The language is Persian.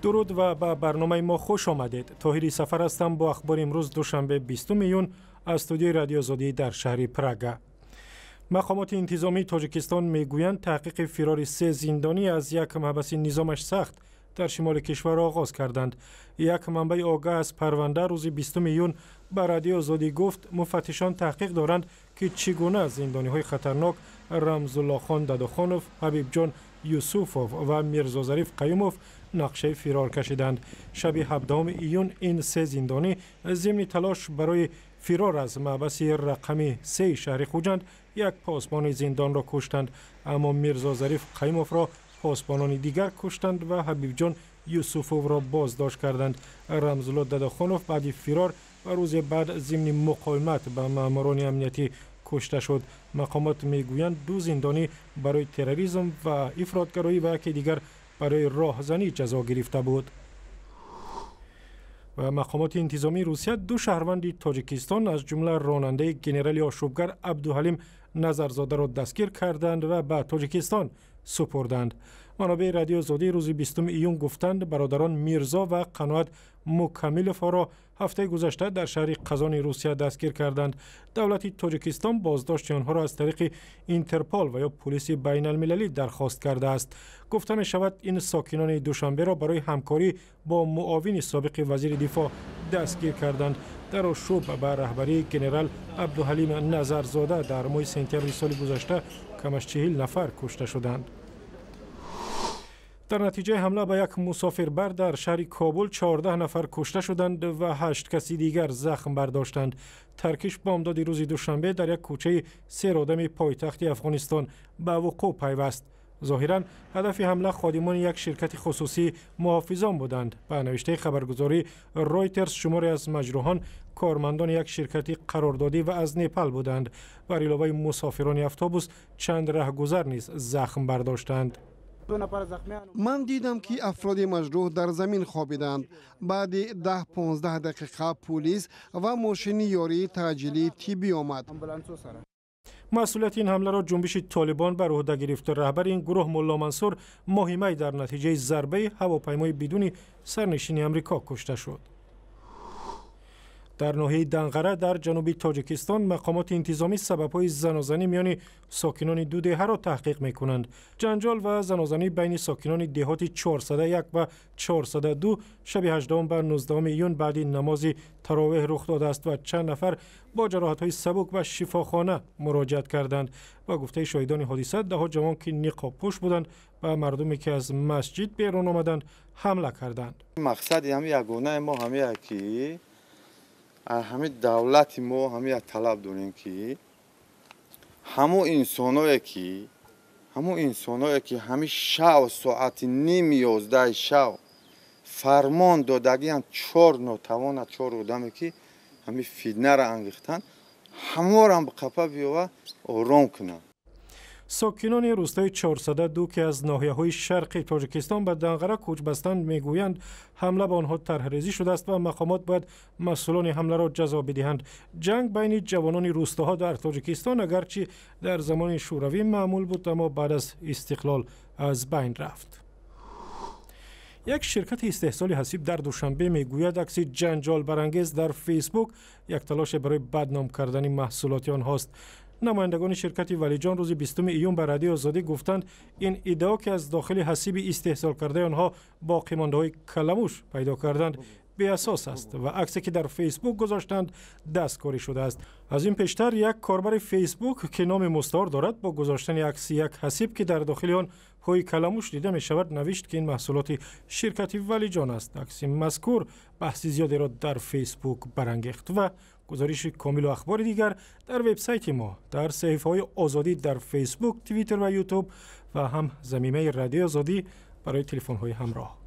درود و به برنامه ما خوش آمدید. طاهری سفر هستم با اخبار امروز دوشنبه 20 میلیون از استودیوی رادیو آزادی در شهر پراگ. مقامات انتظامی تاجیکستان میگویند تحقیق فرار 3 زندانی از یک محبس نظامش سخت در شمال کشور آغاز کردند. یک منبع آگاه از پرونده روز 20 میلیون به رادیو آزادی گفت مفتشان تحقیق دارند که چگونه زندانی‌های خطرناک رمزالله خان داداخانوف، حبیب جان یوسوفوف و میرزا ظریف قیوموف نقشه فرار کشیدند. شب 17 ایون این 3 زندانی ضمن تلاش برای فرار از محبس رقمی 3 شهر خوجند یک پاسبان زندان را کشتند، اما میرزا ظریف قیوموف را پاسبانان دیگر کشتند و حبیب جان یوسوفوف را بازداشت کردند. رمزالله داداخانوف بعد فرار و روز بعد ضمن مقاومت به ماموران امنیتی کشته شد. مقامات میگویند 2 زندانی برای تروریسم و افراطگرایی و یکی دیگر برای راهزنی جزا گرفته بود. و مقامات انتظامی روسیه 2 شهروند تاجیکستان از جمله راننده گنرال آشوبگر عبدالحلیم نظرزاده را دستگیر کردند و به تاجیکستان سپردند. منابع رادیو آزادی روز 20 ایون گفتند برادران میرزا و قناعت مکملوف را هفته گذشته در شهر قزان روسیه دستگیر کردند. دولت تاجیکستان بازداشت آنها را از طریق اینترپول و یا پلیس بین المللی درخواست کرده است. گفته می شود این ساکنان دوشنبه را برای همکاری با معاون سابق وزیر دفاع دستگیر کردند. در آشوب به رهبری گنرال عبدالحلیم نظرزاده در ماه سپتامبر سال گذشته کم از 40 نفر کشته شدند. در نتیجه حمله به یک مسافربر در شهر کابل 14 نفر کشته شدند و 8 کسی دیگر زخم برداشتند. ترکش بامداد روز دوشنبه در یک کوچه سرآدم پایتخت افغانستان به وقوع پیوست. ظاهراً هدف حمله خادمان یک شرکت خصوصی محافظان بودند. به نوشته خبرگزاری رایترز شماری از مجروحان کارمندان یک شرکت قراردادی و از نپال بودند. بر علاوه مسافران اتوبوس چند رهگذر نیز زخم برداشتند. من دیدم که افراد مجروح در زمین خوابیدند. بعد 10-15 دقیقه پلیس و ماشین یاری تعجیلی تیبی آمد. مسئولیت این حمله را جنبش طالبان بر عهده گرفت. رهبر این گروه ملا منصور ماه می در نتیجه ضربه هواپیمای بدون سرنشین آمریکا کشته شد. در ناحیه دنقره در جنوب تاجیکستان مقامات انتظامی سبب‌های زنازنی میان ساکنان 2 دهه را تحقیق می‌کنند. جنجال و زنازنی بین ساکنان دهات 401 و 402 شب 18 و 19 ایون بعد نماز تراویح رخ داده است و چند نفر با جراحت‌های سبک به شفاخانه مراجعت کردند. با گفته شاهدان حادثه ده جوان که نقاب پوش بودند و مردمی که از مسجد بیرون آمدند حمله کردند. مقصد هم یگانه ما همه کی همه دولت ما همه طلب داریم که همون انسانایی که همه شب ساعت نیم 11 شب فرمان دادگی 4 ناتوان 4 آدمی که همه فتنه را انگیختن همه را به قفا بیاوه آرام کنن. ساکنان روستای 402 که از ناحیه‌های شرقی تاجیکستان به دنقره کوچ بستند میگویند حمله به آنها طرحریزی شده است و مقامات باید مسئولان حمله را جزا بدهند. جنگ بین جوانان روستاها در تاجیکستان اگرچه در زمان شوروی معمول بود اما بعد از استقلال از بین رفت. یک شرکت استحصال حسیب در دوشنبه میگوید عکس جنجال برانگیز در فیسبوک یک تلاش برای بدنام کردن محصولات آنهاست. نمایندگان شرکت ولیجان روز 20 ایون به رادیو آزادی گفتند این ادعا که از داخل حسیب استحصال کرده آنها باقی مانده‌های کلموش پیدا کردند بی اساس است و عکسی که در فیسبوک گذاشتند دستکاری شده است. از این پیشتر یک کاربر فیسبوک که نام مستعار دارد با گذاشتن عکس یک حسیب که در داخل آن پای کلموش دیده می شود نوشت که این محصولات شرکت ولیجان است. عکس مذکور بحث زیادی را در فیسبوک برانگیخت. و گزارش کامل و اخبار دیگر در وبسایت ما در صفحه‌های آزادی در فیسبوک، توییتر و یوتیوب و هم زمینه رادیو آزادی برای تلفن‌های همراه.